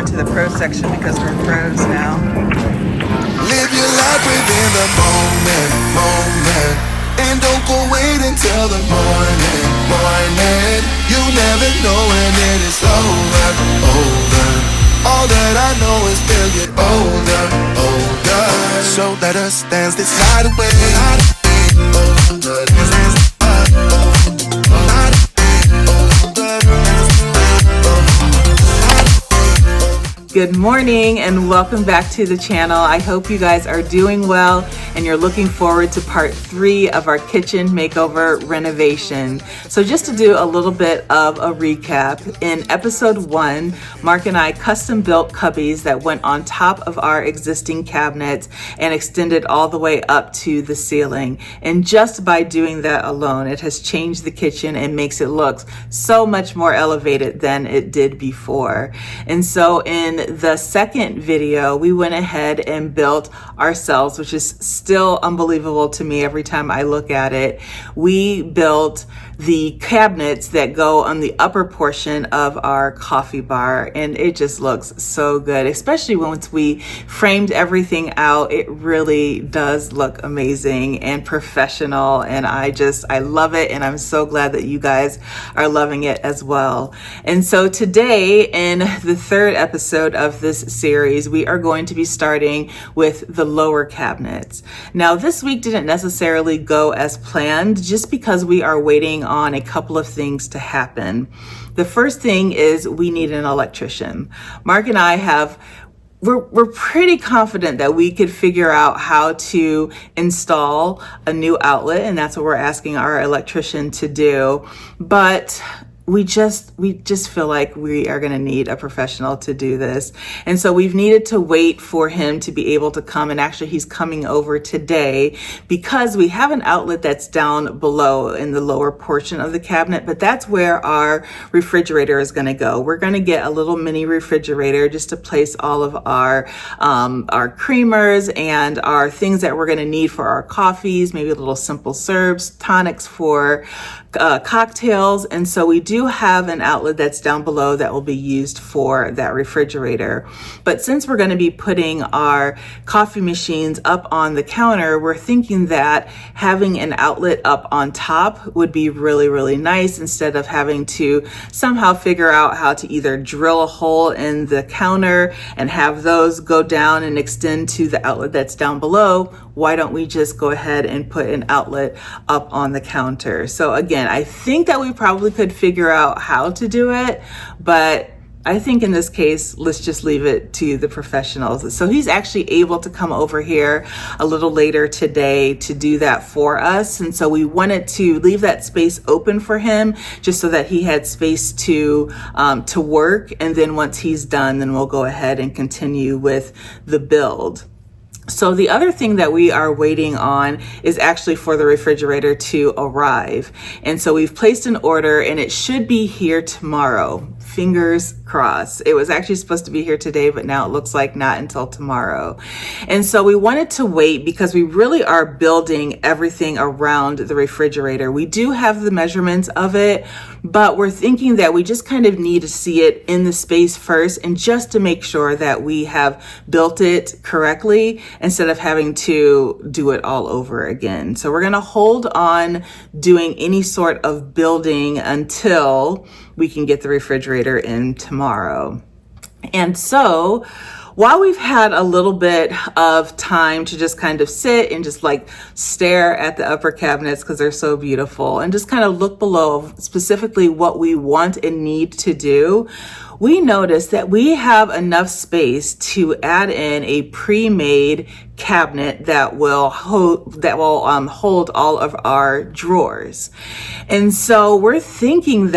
into the pro section because we're pros now. Live your life within the moment, and don't go wait until the morning. You never know when it is over. All that I know is we'll get older. So let us dance this night away. Good morning and welcome back to the channel. I hope you guys are doing well and you're looking forward to part 3 of our kitchen makeover renovation. So just to do a little bit of a recap, in episode 1, Mark and I custom built cubbies that went on top of our existing cabinets and extended all the way up to the ceiling. And just by doing that alone, it has changed the kitchen and makes it look so much more elevated than it did before. And so in the second video, we went ahead and built ourselves, which is still unbelievable to me every time I look at it. We built the cabinets that go on the upper portion of our coffee bar, and it just looks so good, especially once we framed everything out. It really does look amazing and professional, and I love it, and I'm so glad that you guys are loving it as well. And so today, in the third episode of this series, we are going to be starting with the lower cabinets. Now, this week didn't necessarily go as planned just because we are waiting on a couple of things to happen. The first thing is we need an electrician. Mark and I we're pretty confident that we could figure out how to install a new outlet, and that's what we're asking our electrician to do. But we just feel like we are going to need a professional to do this. And so we've needed to wait for him to be able to come. And actually he's coming over today because we have an outlet that's down below in the lower portion of the cabinet, but that's where our refrigerator is going to go. We're going to get a little mini refrigerator just to place all of our creamers and our things that we're going to need for our coffees, maybe little simple serves, tonics for cocktails. And so we do have an outlet that's down below that will be used for that refrigerator. But since we're going to be putting our coffee machines up on the counter, we're thinking that having an outlet up on top would be really, really nice instead of having to somehow figure out how to either drill a hole in the counter and have those go down and extend to the outlet that's down below. Why don't we just go ahead and put an outlet up on the counter? So again, I think that we probably could figure out how to do it, but I think in this case, let's just leave it to the professionals. So he's actually able to come over here a little later today to do that for us. And so we wanted to leave that space open for him just so that he had space to work. And then once he's done, then we'll go ahead and continue with the build. So the other thing that we are waiting on is actually for the refrigerator to arrive. And so we've placed an order and it should be here tomorrow. Fingers crossed. It was actually supposed to be here today, but now it looks like not until tomorrow. And so we wanted to wait because we really are building everything around the refrigerator. We do have the measurements of it, but we're thinking that we just kind of need to see it in the space first, and just to make sure that we have built it correctly instead of having to do it all over again. So we're going to hold on doing any sort of building until we can get the refrigerator in tomorrow. And so while we've had a little bit of time to just kind of sit and just like stare at the upper cabinets because they're so beautiful and just kind of look below specifically what we want and need to do, we noticed that we have enough space to add in a pre-made cabinet that will hold all of our drawers. And so we're thinking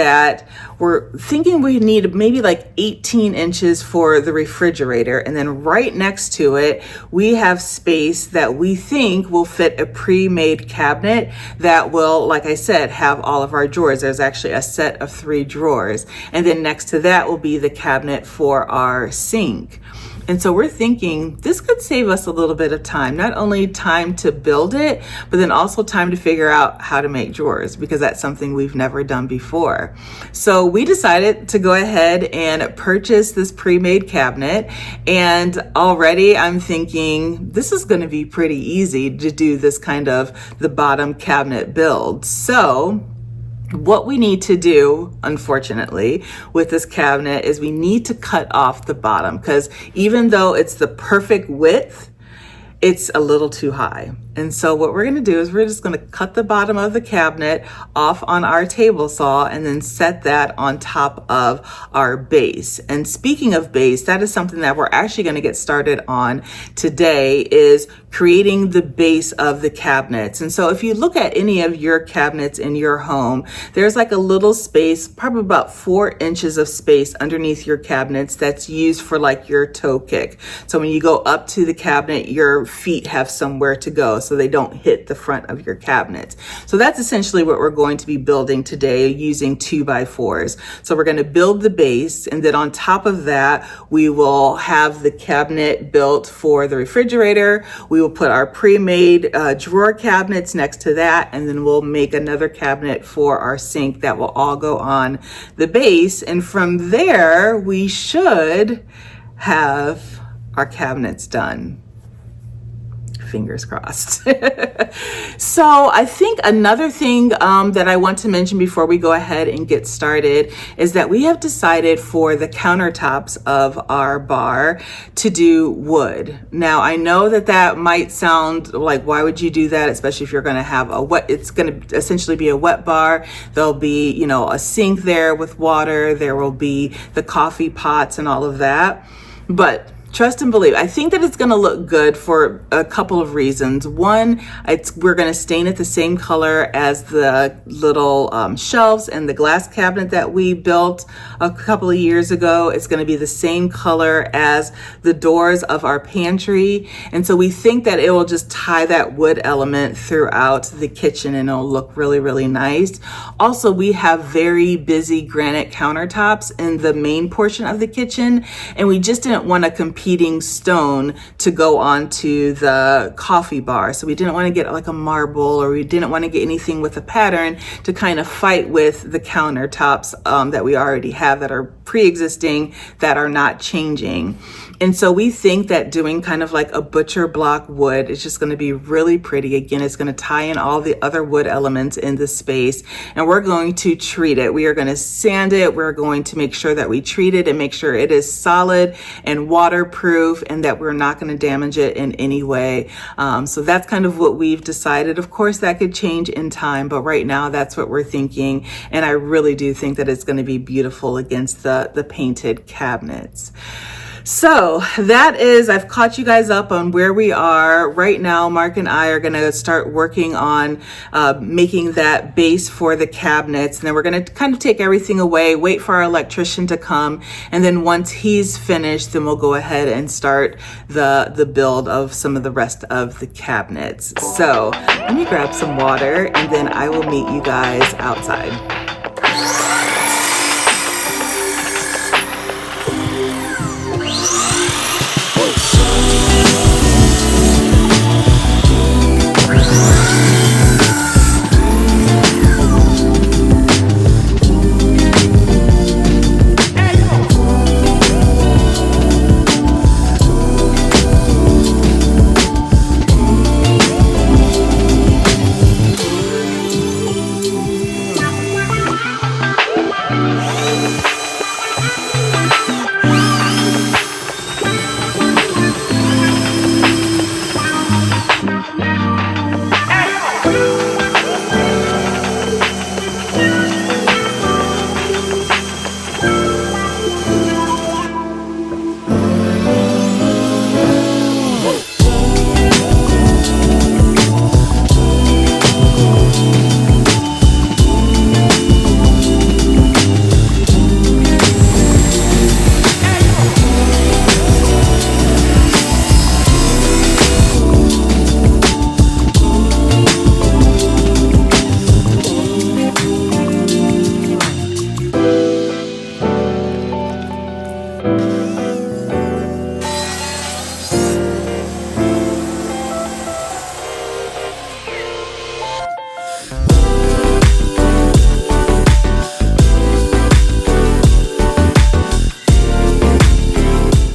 we need maybe like 18 inches for the refrigerator, and then right next to it we have space that we think will fit a pre-made cabinet that will, like I said, have all of our drawers. There's actually a set of 3 drawers, and then next to that will be the cabinet for our sink. And so we're thinking this could save us a little bit of time, not only time to build it, but then also time to figure out how to make drawers, because that's something we've never done before. So we decided to go ahead and purchase this pre-made cabinet. And already I'm thinking this is going to be pretty easy to do this kind of the bottom cabinet build. So what we need to do, unfortunately, with this cabinet is we need to cut off the bottom, because even though it's the perfect width, it's a little too high. And so what we're going to do is we're just going to cut the bottom of the cabinet off on our table saw and then set that on top of our base. And speaking of base, that is something that we're actually going to get started on today, is creating the base of the cabinets. And so if you look at any of your cabinets in your home, there's like a little space, probably about 4 inches of space underneath your cabinets that's used for like your toe kick. So when you go up to the cabinet, your feet have somewhere to go, so they don't hit the front of your cabinets. So that's essentially what we're going to be building today using 2x4s. So we're going to build the base, and then on top of that, we will have the cabinet built for the refrigerator. We will put our pre-made drawer cabinets next to that, and then we'll make another cabinet for our sink that will all go on the base. And from there, we should have our cabinets done. Fingers crossed. So I think another thing that I want to mention before we go ahead and get started is that we have decided for the countertops of our bar to do wood. Now I know that that might sound like, why would you do that? Especially if you're going to have a wet, it's going to essentially be a wet bar. There'll be, you know, a sink there with water. There will be the coffee pots and all of that. But trust and believe, I think that it's going to look good for a couple of reasons. One, we're going to stain it the same color as the little shelves and the glass cabinet that we built a couple of years ago. It's going to be the same color as the doors of our pantry. And so we think that it will just tie that wood element throughout the kitchen, and it'll look really, really nice. Also, we have very busy granite countertops in the main portion of the kitchen, and we just didn't want to competing stone to go onto the coffee bar. So we didn't want to get like a marble, or we didn't want to get anything with a pattern to kind of fight with the countertops that we already have that are pre-existing, that are not changing. And so we think that doing kind of like a butcher block wood is just going to be really pretty. Again, it's going to tie in all the other wood elements in the space, and we're going to treat it. We are going to sand it. We're going to make sure that we treat it and make sure it is solid and waterproof, and that we're not going to damage it in any way. So that's kind of what we've decided. Of course, that could change in time, but right now that's what we're thinking. And I really do think that it's going to be beautiful against the painted cabinets. So that is, I've caught you guys up on where we are right now. Mark and I are going to start working on making that base for the cabinets. And then we're going to kind of take everything away, wait for our electrician to come. And then once he's finished, then we'll go ahead and start the build of some of the rest of the cabinets. So let me grab some water, and then I will meet you guys outside.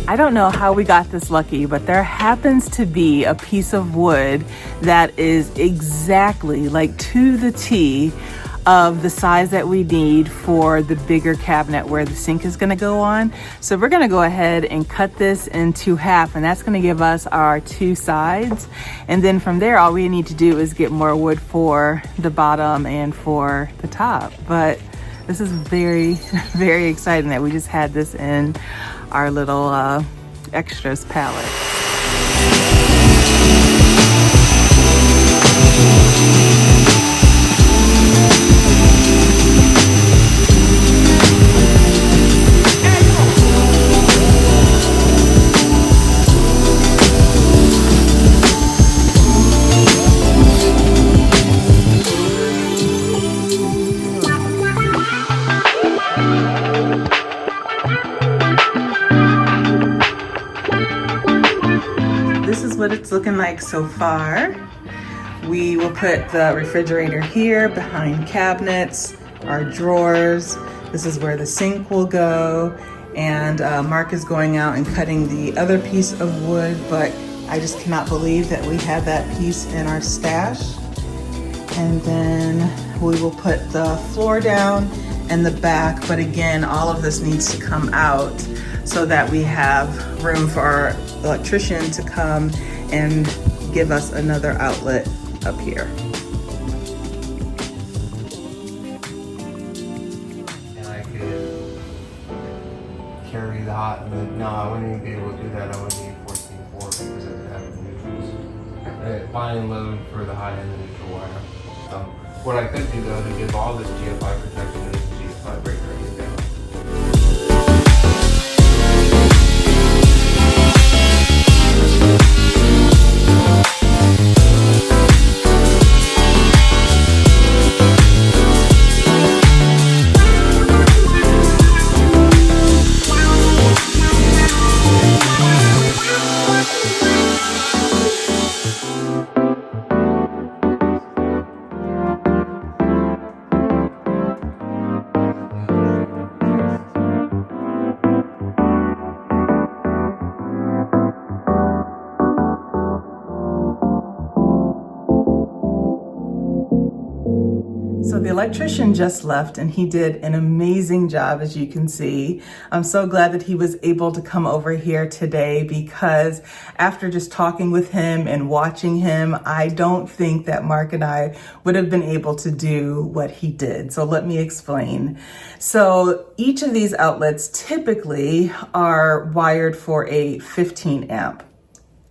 I don't know how we got this lucky, but there happens to be a piece of wood that is exactly like to the T of the size that we need for the bigger cabinet where the sink is going to go on. So we're going to go ahead and cut this into half, and that's going to give us our two sides. And then from there, all we need to do is get more wood for the bottom and for the top. But this is very, very exciting that we just had this in our little extras palette. This is what it's looking like so far. We will put the refrigerator here behind cabinets, our drawers. This is where the sink will go. And Mark is going out and cutting the other piece of wood, but I just cannot believe that we had that piece in our stash. And then we will put the floor down and the back, but again, all of this needs to come out so that we have room for our electrician to come and give us another outlet up here. And I could carry the hot, and no, I wouldn't even be able to do that. I would need 14.4 because I would have the neutrals. Buy and load for the high end and neutral wire. What I could do though to give all this GFI protection is the GFI breaker right down. So the electrician just left and he did an amazing job, as you can see. I'm so glad that he was able to come over here today because after just talking with him and watching him, I don't think that Mark and I would have been able to do what he did. So let me explain. So each of these outlets typically are wired for a 15 amp.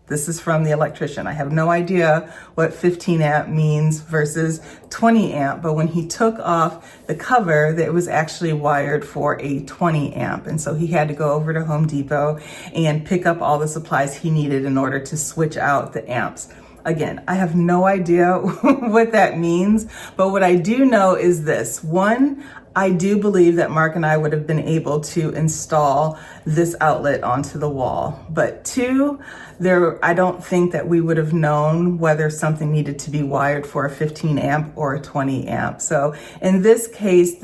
This is from the electrician. I have no idea what 15 amp means versus 20 amp, but when he took off the cover, that was actually wired for a 20 amp. And so he had to go over to Home Depot and pick up all the supplies he needed in order to switch out the amps. Again, I have no idea what that means, but what I do know is this. One, I do believe that Mark and I would have been able to install this outlet onto the wall. But two, I don't think that we would have known whether something needed to be wired for a 15 amp or a 20 amp. So in this case,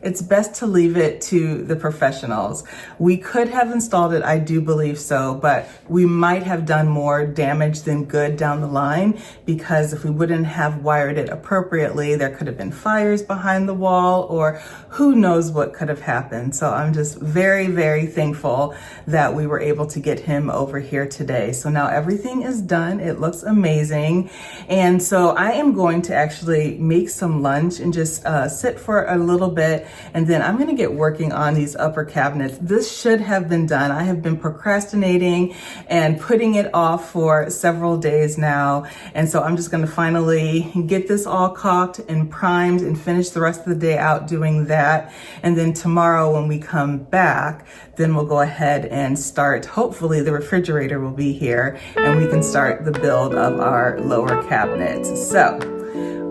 it's best to leave it to the professionals. We could have installed it, I do believe so, but we might have done more damage than good down the line because if we wouldn't have wired it appropriately, there could have been fires behind the wall or who knows what could have happened. So I'm just very, very thankful that we were able to get him over here today. So now everything is done. It looks amazing. And so I am going to actually make some lunch and just sit for a little bit. And then I'm going to get working on these upper cabinets. This should have been done. I have been procrastinating and putting it off for several days now. And so I'm just going to finally get this all caulked and primed and finish the rest of the day out doing that. And then tomorrow when we come back, then we'll go ahead and start. Hopefully the refrigerator will be here and we can start the build of our lower cabinets. So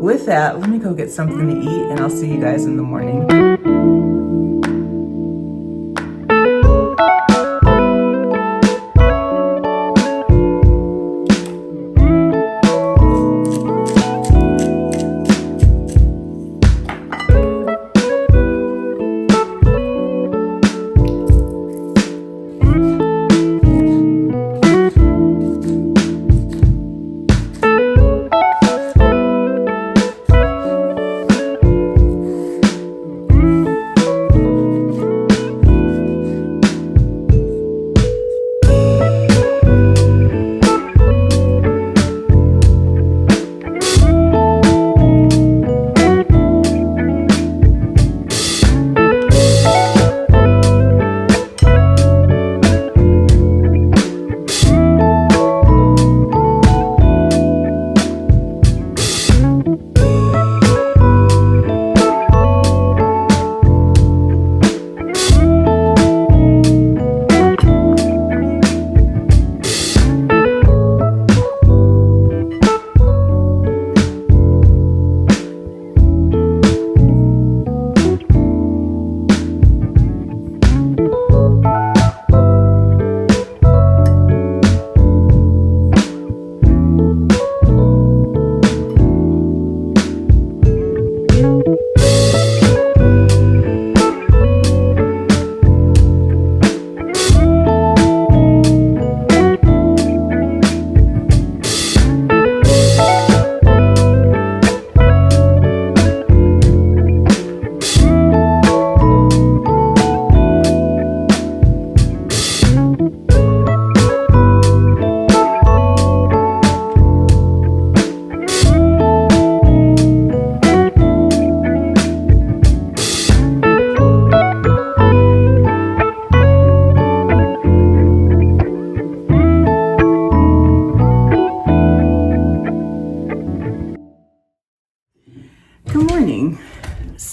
with that, let me go get something to eat and I'll see you guys in the morning.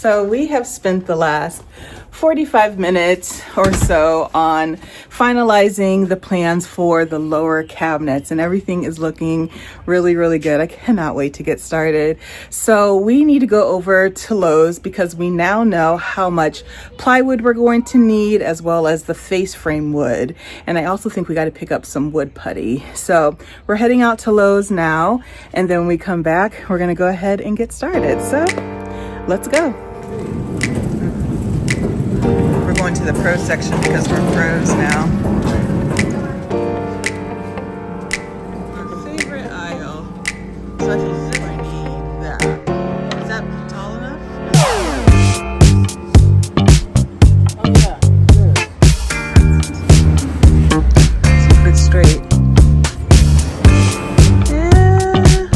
So we have spent the last 45 minutes or so on finalizing the plans for the lower cabinets, and everything is looking really, really good. I cannot wait to get started. So we need to go over to Lowe's because we now know how much plywood we're going to need, as well as the face frame wood. And I also think we got to pick up some wood putty. So we're heading out to Lowe's now, and then when we come back, we're going to go ahead and get started. So let's go. We're going to the pro section because we're pros now. Our favorite aisle. So I think I need that. Is that tall enough? Oh yeah, good. Keep it straight. Yeah,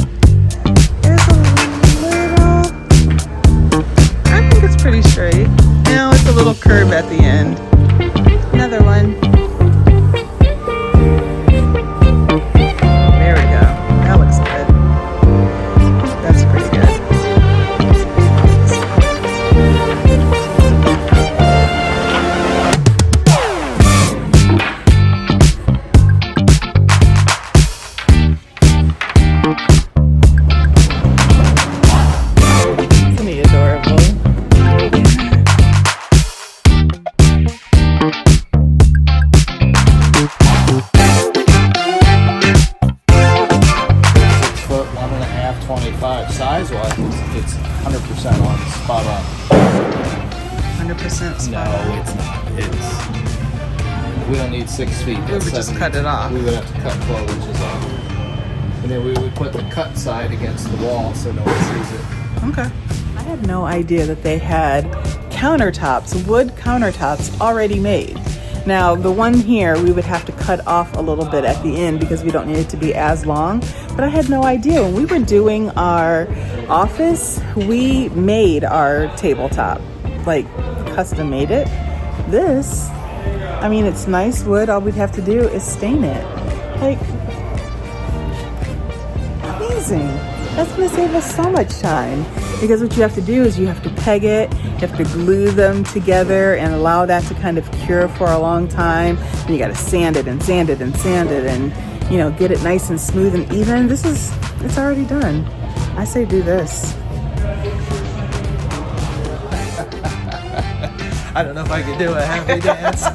it's a little. I think it's pretty straight. Now it's a little curve at the end. Another one. There we go. That looks good. That's pretty good. Isn't he adorable? Size-wise, it's 100% on, spot on. 100% spot on. No, it's not. We don't need 6 feet. We would just cut it off. We would have to cut 12 inches off. And then we would put the cut side against the wall so no one sees it. Okay. I had no idea that they had countertops, wood countertops already made. Now, the one here, we would have to cut off a little bit at the end because we don't need it to be as long. But I had no idea. When we were doing our office, we made our tabletop, like custom made it. This, I mean, it's nice wood. All we'd have to do is stain it. Like, amazing. That's gonna save us so much time, because what you have to do is you have to peg it, you have to glue them together and allow that to kind of cure for a long time. And you gotta sand it and sand it and sand it and, you know, get it nice and smooth and even. It's already done. I say do this. I don't know if I could do a happy dance.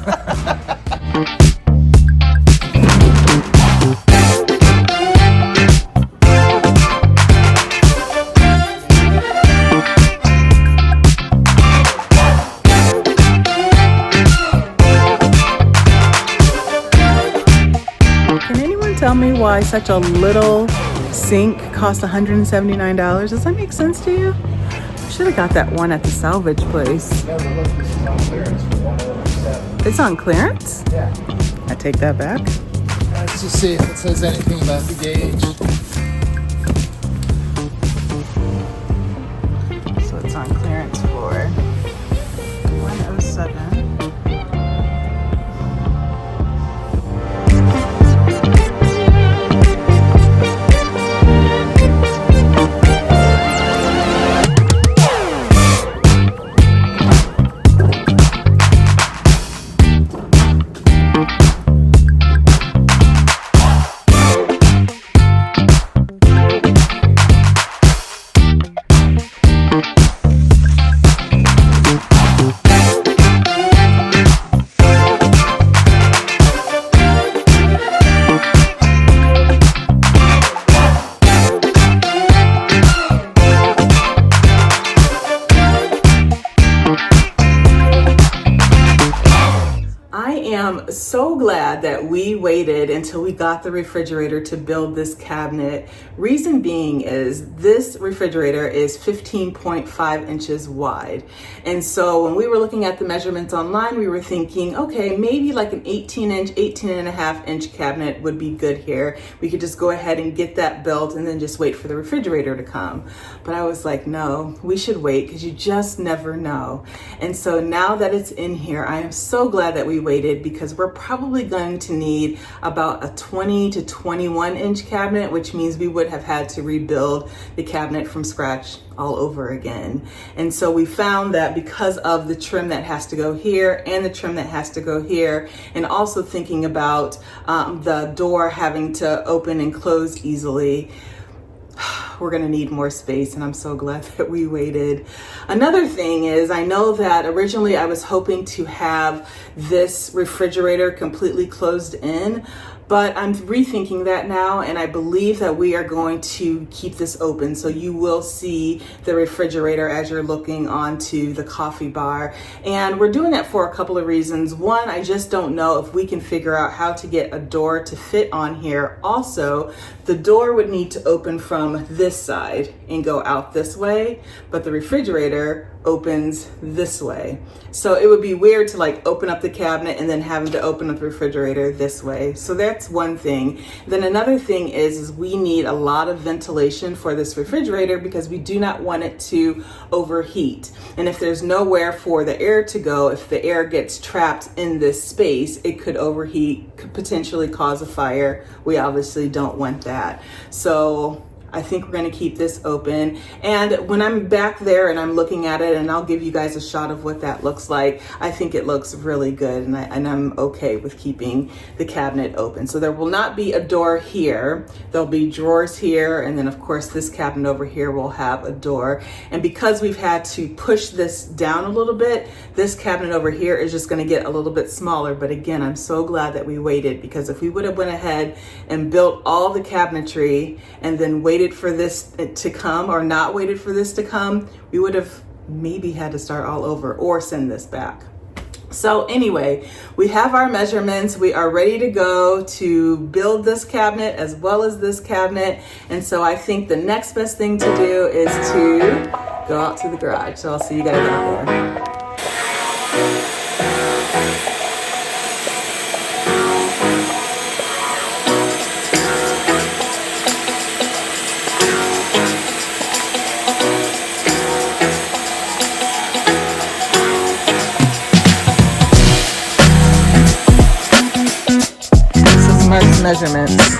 Tell me why such a little sink costs $179. Does that make sense to you? I should have got that one at the salvage place. Yeah, but look, this is on clearance for $107. It's on clearance? Yeah. I take that back. Let's just see if it says anything about the gauge. So it's on clearance for $107. So glad that we waited until we got the refrigerator to build this cabinet. Reason being is this refrigerator is 15.5 inches wide. And so when we were looking at the measurements online, we were thinking, okay, maybe like an 18 and a half inch cabinet would be good here. We could just go ahead and get that built and then just wait for the refrigerator to come. But I was like, no, we should wait because you just never know. And so now that it's in here, I am so glad that we waited, because we're probably going to need about a 20 to 21 inch cabinet, which means we would have had to rebuild the cabinet from scratch all over again. And so we found that because of the trim that has to go here and the trim that has to go here, and also thinking about the door having to open and close easily, we're gonna need more space, and I'm so glad that we waited. Another thing is, I know that originally I was hoping to have this refrigerator completely closed in, but I'm rethinking that now, and I believe that we are going to keep this open. So you will see the refrigerator as you're looking onto the coffee bar. And we're doing that for a couple of reasons. One, I just don't know if we can figure out how to get a door to fit on here. Also, the door would need to open from this side and go out this way, but the refrigerator opens this way. So it would be weird to like open up the cabinet and then having to open up the refrigerator this way. So that's one thing. Then another thing is we need a lot of ventilation for this refrigerator because we do not want it to overheat. And if there's nowhere for the air to go, if the air gets trapped in this space, it could overheat, could potentially cause a fire. We obviously don't want that. So I think we're going to keep this open. And when I'm back there and I'm looking at it, and I'll give you guys a shot of what that looks like, I think it looks really good, and I'm okay with keeping the cabinet open. So there will not be a door here. There'll be drawers here, and then of course this cabinet over here will have a door. And because we've had to push this down a little bit, this cabinet over here is just going to get a little bit smaller. But again, I'm so glad that we waited, because if we would have went ahead and built all the cabinetry and then waited for this to come, or not waited for this to come, we would have maybe had to start all over or send this back. So anyway, we have our measurements. We are ready to go to build this cabinet as well as this cabinet. And so I think the next best thing to do is to go out to the garage. So I'll see you guys out there. Measurements.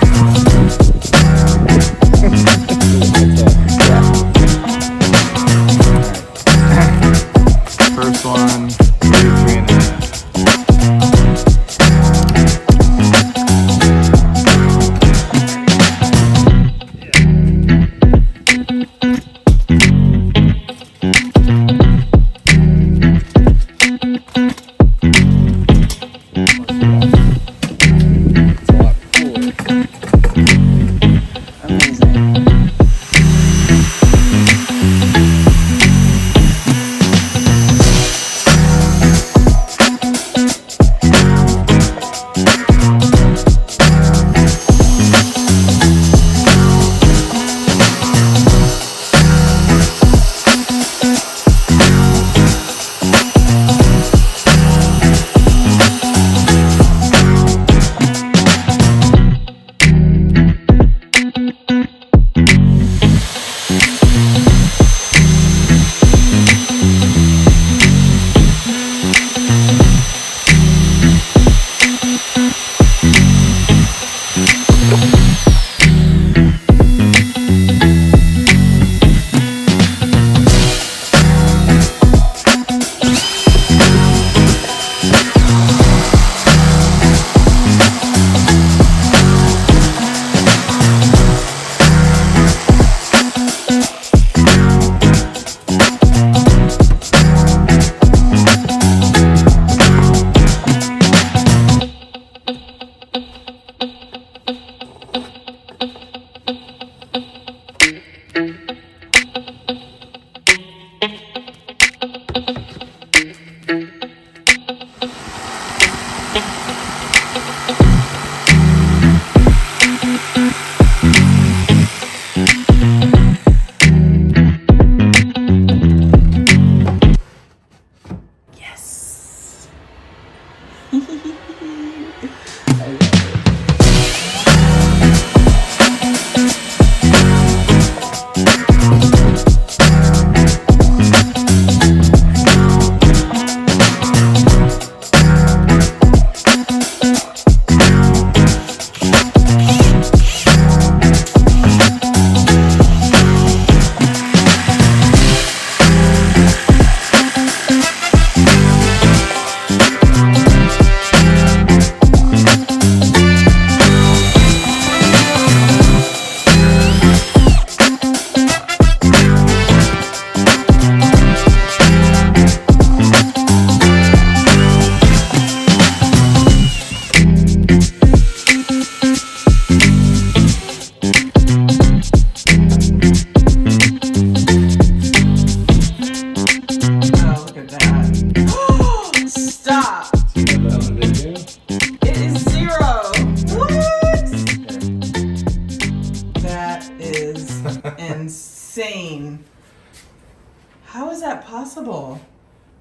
First one, 3.5. It's a lot cooler. How is that possible?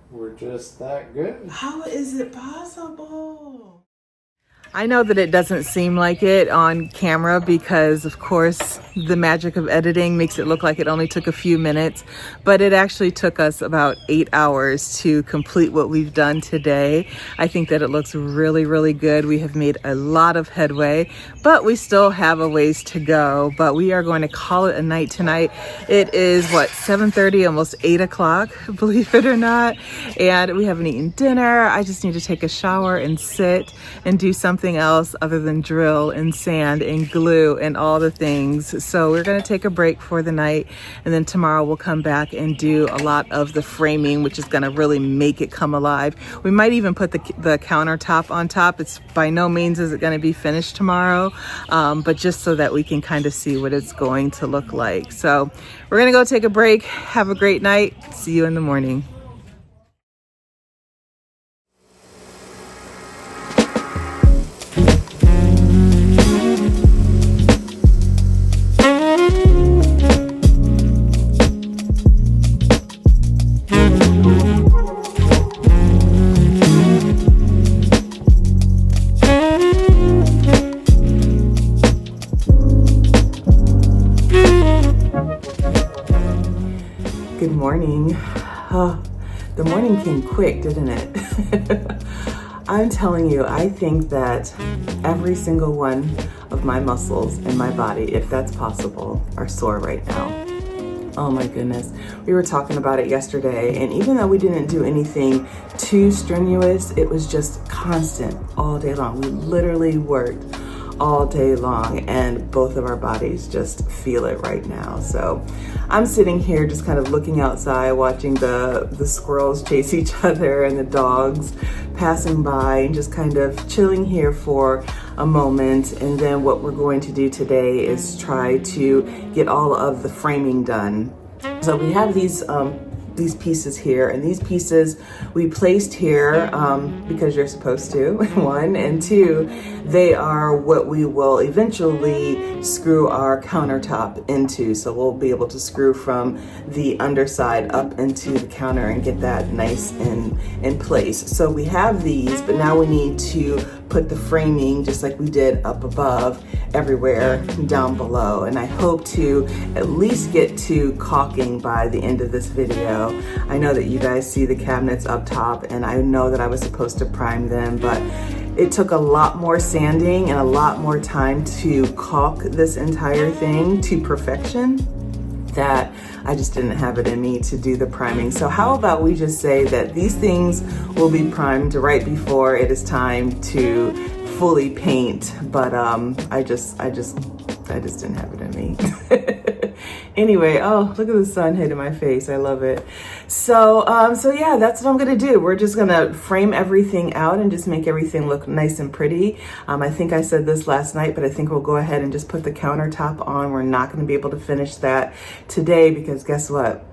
We're just that good. How is it possible? I know that it doesn't seem like it on camera because, of course, the magic of editing makes it look like it only took a few minutes, but it actually took us about 8 hours to complete what we've done today. I think that it looks really, really good. We have made a lot of headway, but we still have a ways to go, but we are going to call it a night tonight. It is, 7:30, almost 8 o'clock, believe it or not, and we haven't eaten dinner. I just need to take a shower and sit and do something else other than drill and sand and glue and all the things. So we're going to take a break for the night, and then tomorrow we'll come back and do a lot of the framing, which is going to really make it come alive. We might even put the countertop on top. It's by no means is it going to be finished tomorrow, but just so that we can kind of see what it's going to look like. So we're going to go take a break. Have a great night. See you in the morning. Good morning. Oh, the morning came quick, didn't it? I'm telling you, I think that every single one of my muscles in my body, if that's possible, are sore right now. Oh my goodness. We were talking about it yesterday, and even though we didn't do anything too strenuous, it was just constant all day long. We literally worked all day long, and both of our bodies just feel it right now. So I'm sitting here just kind of looking outside, watching the squirrels chase each other and the dogs passing by, and just kind of chilling here for a moment. And then what we're going to do today is try to get all of the framing done. So we have these pieces here, and these pieces we placed here because you're supposed to, one, and two, they are what we will eventually screw our countertop into. So we'll be able to screw from the underside up into the counter and get that nice in place. So we have these, but now we need to put the framing, just like we did up above, everywhere down below. And I hope to at least get to caulking by the end of this video. I know that you guys see the cabinets up top, and I know that I was supposed to prime them, but it took a lot more sanding and a lot more time to caulk this entire thing to perfection that I just didn't have it in me to do the priming. So how about we just say that these things will be primed right before it is time to fully paint, but I just didn't have it in me. Anyway, oh, look at the sun hitting my face. I love it. So yeah, that's what I'm gonna do. We're just gonna frame everything out and just make everything look nice and pretty. I think I said this last night, but I think we'll go ahead and just put the countertop on. We're not gonna be able to finish that today because guess what?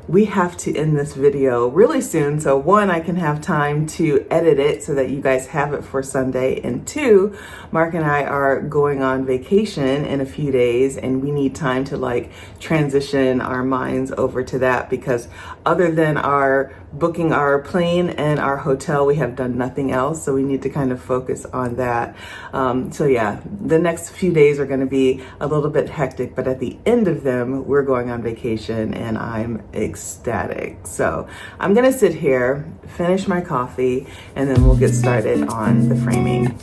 We have to end this video really soon. So one, I can have time to edit it so that you guys have it for Sunday. And two, Mark and I are going on vacation in a few days, and we need time to like transition our minds over to that, because other than our booking our plane and our hotel, we have done nothing else. So we need to kind of focus on that. So yeah, the next few days are going to be a little bit hectic, but at the end of them, we're going on vacation and I'm ecstatic. So I'm going to sit here, finish my coffee, and then we'll get started on the framing.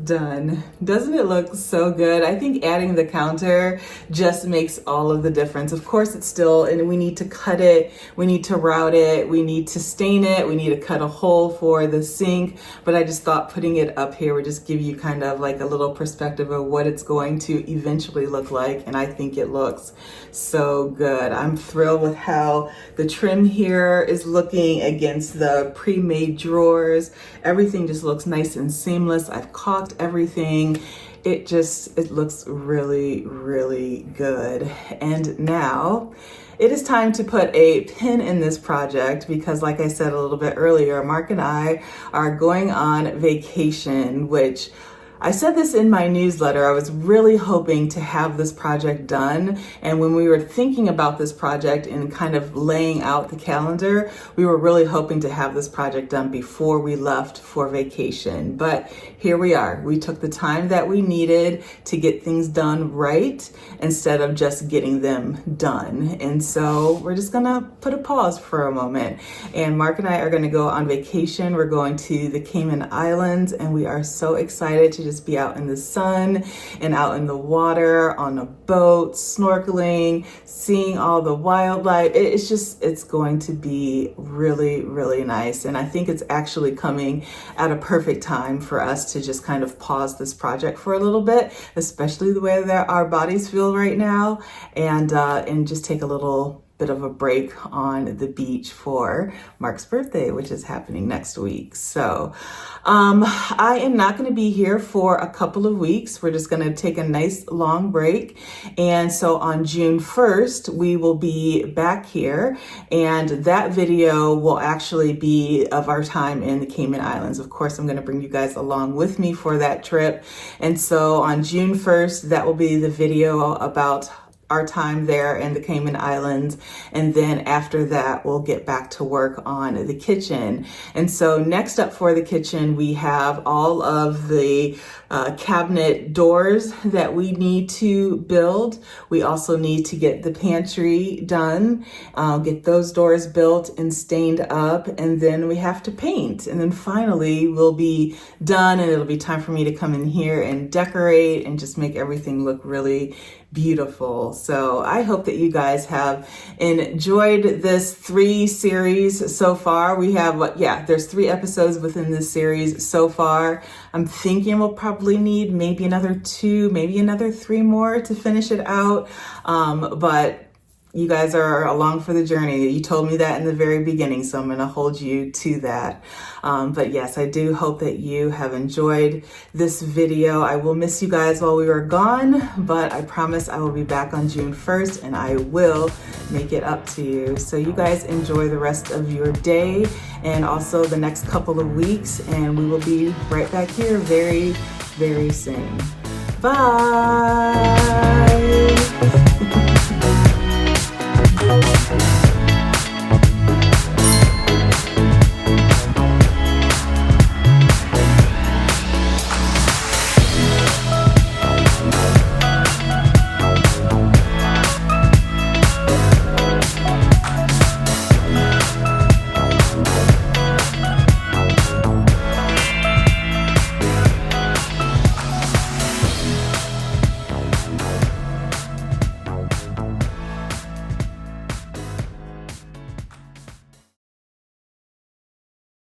Done. Doesn't it look so good? I think adding the counter just makes all of the difference. Of course, it's still, and we need to cut it, we need to route it, we need to stain it, we need to cut a hole for the sink, but I just thought putting it up here would just give you kind of like a little perspective of what it's going to eventually look like, and I think it looks so good. I'm thrilled with how the trim here is looking against the pre-made drawers. Everything just looks nice and seamless. I've caulked everything. It looks really, really good. And now it is time to put a pin in this project because, like I said a little bit earlier, Mark and I are going on vacation, which I said this in my newsletter. I was really hoping to have this project done. And when we were thinking about this project and kind of laying out the calendar, we were really hoping to have this project done before we left for vacation. But here we are. We took the time that we needed to get things done right instead of just getting them done. And so we're just gonna put a pause for a moment. And Mark and I are gonna go on vacation. We're going to the Cayman Islands, and we are so excited to just be out in the sun and out in the water on a boat, snorkeling, seeing all the wildlife. It's going to be really, really nice. And I think it's actually coming at a perfect time for us to just kind of pause this project for a little bit, especially the way that our bodies feel right now, and just take a little bit of a break on the beach for Mark's birthday, which is happening next week. So I am not going to be here for a couple of weeks. We're just going to take a nice long break. And so on June 1st, we will be back here, and that video will actually be of our time in the Cayman Islands. Of course, I'm going to bring you guys along with me for that trip. And so on June 1st, that will be the video about our time there in the Cayman Islands. And then after that, we'll get back to work on the kitchen. And so next up for the kitchen, we have all of the cabinet doors that we need to build. We also need to get the pantry done, get those doors built and stained up, and then we have to paint. And then finally we'll be done, and it'll be time for me to come in here and decorate and just make everything look really beautiful. So I hope that you guys have enjoyed this 3 series so far. We have, there's 3 episodes within this series so far. I'm thinking we'll probably need maybe another 2, maybe another 3 more to finish it out. But you guys are along for the journey. You told me that in the very beginning, so I'm going to hold you to that. But yes, I do hope that you have enjoyed this video. I will miss you guys while we are gone, but I promise I will be back on June 1st and I will make it up to you. So you guys enjoy the rest of your day and also the next couple of weeks, and we will be right back here very, very soon. Bye.